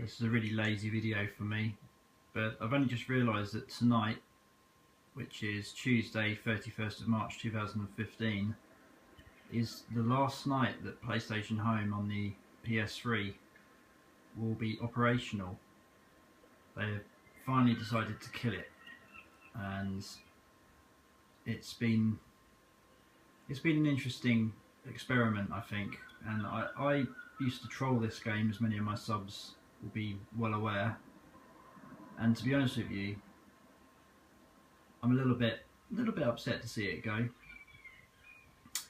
This is a really lazy video for me, but I've only just realised that tonight, which is Tuesday 31st of March 2015, is the last night that PlayStation Home on the PS3 will be operational. They have finally decided to kill it, and it's been an interesting experiment, I think, and I used to troll this game, as many of my subs will be well aware, and to be honest with you, I'm a little bit upset to see it go.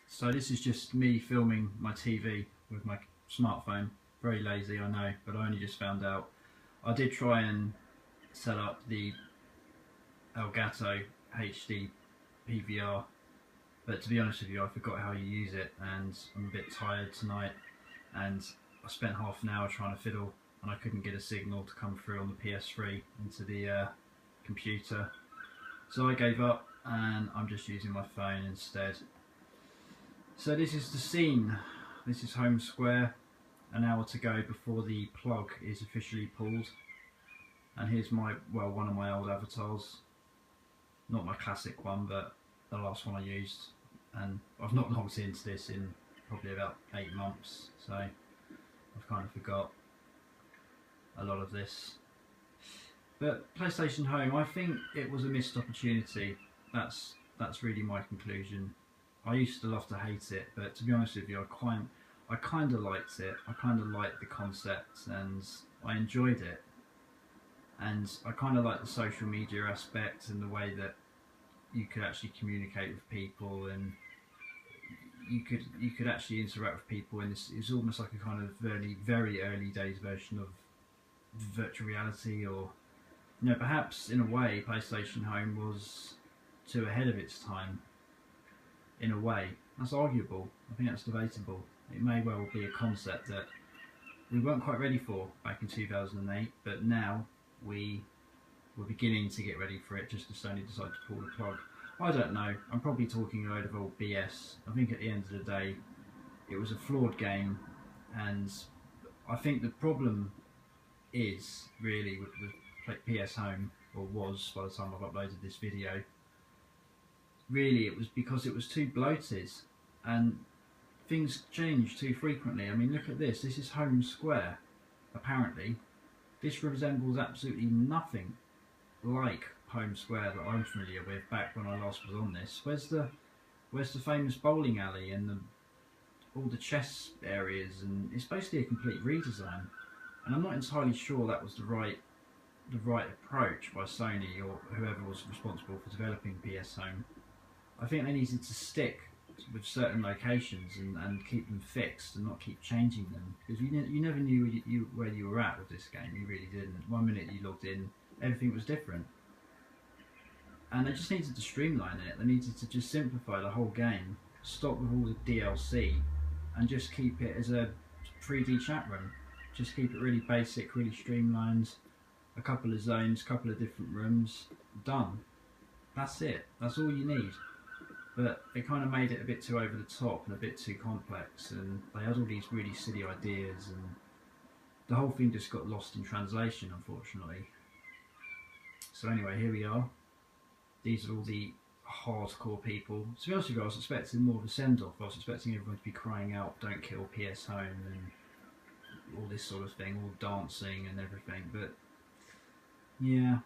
So this is just me filming my TV with my smartphone. Very lazy, I know, but I only just found out. I did try and set up the Elgato HD PVR, but to be honest with you, I forgot how you use it, and I'm a bit tired tonight, and I spent half an hour trying to fiddle, and I couldn't get a signal to come through on the PS3 into the computer. So I gave up, and I'm just using my phone instead. So this is the scene. This is home square, an hour to go before the plug is officially pulled. And here's my, well, one of my old avatars. Not my classic one, but the last one I used. And I've not logged into this in probably about 8 months, so I've kind of forgot a lot of this. But PlayStation Home, I think it was a missed opportunity. That's really my conclusion. I used to love to hate it, but to be honest with you, I kind of liked it. I kind of liked the concept, and I enjoyed it. And I kind of liked the social media aspect and the way that you could actually communicate with people, and you could actually interact with people. And it's almost like a kind of very early days version of virtual reality, or perhaps in a way PlayStation Home was too ahead of its time. In a way, that's arguable. I think that's debatable. It may well be a concept that we weren't quite ready for back in 2008, but now we were beginning to get ready for it, just as Sony decided to pull the plug. I don't know, I'm probably talking a load of old BS. I think at the end of the day, it was a flawed game, and I think the problem is really with PS Home, or was by the time I've uploaded this video, really it was because it was too bloated, and things change too frequently. I mean, look at this. This is home square, apparently. This resembles absolutely nothing like home square that I'm familiar with back when I last was on this. Where's the famous bowling alley and all the chess areas? And it's basically a complete redesign. And I'm not entirely sure that was the right approach by Sony or whoever was responsible for developing PS Home. I think they needed to stick with certain locations and keep them fixed and not keep changing them, because you never knew where you were at with this game. You really didn't. One minute you logged in, everything was different. And they just needed to streamline it. They needed to just simplify the whole game, stop with all the DLC, and just keep it as a 3D chat room. Just keep it really basic, really streamlined. A couple of zones, a couple of different rooms, done. That's it. That's all you need. But they kind of made it a bit too over the top and a bit too complex, and they had all these really silly ideas, and the whole thing just got lost in translation, unfortunately. So anyway, here we are. These are all the hardcore people. To be honest with you, I was expecting more of a send-off. I was expecting everyone to be crying out, "Don't kill PS Home," and all this sort of thing, all dancing and everything. But yeah,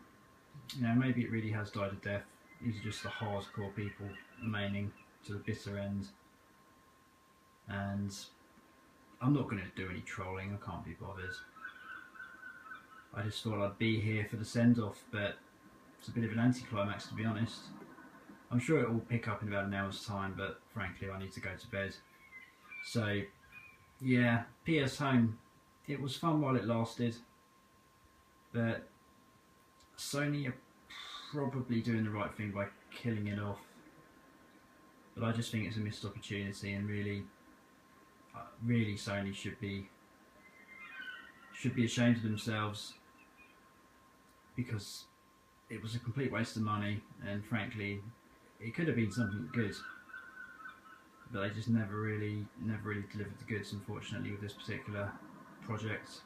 maybe it really has died a death. These are just the hardcore people remaining to the bitter end. And I'm not going to do any trolling, I can't be bothered. I just thought I'd be here for the send-off, but it's a bit of an anticlimax, to be honest. I'm sure it will pick up in about an hour's time, but frankly I need to go to bed. So yeah, PS Home, it was fun while it lasted, but Sony are probably doing the right thing by killing it off. But I just think it's a missed opportunity, and really Sony should be ashamed of themselves, because it was a complete waste of money, and frankly it could have been something good, but they just never really delivered the goods, unfortunately, with this particular project.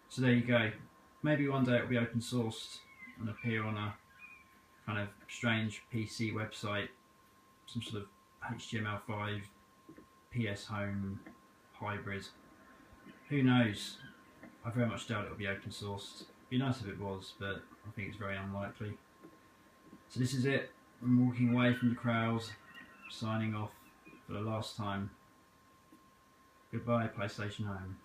So there you go. Maybe one day it'll be open sourced and appear on a kind of strange PC website, some sort of HTML5 PS Home hybrid. Who knows? I very much doubt it'll be open sourced. It'd be nice if it was, but I think it's very unlikely. So this is it. I'm walking away from the crowd, signing off for the last time. Goodbye, PlayStation Home.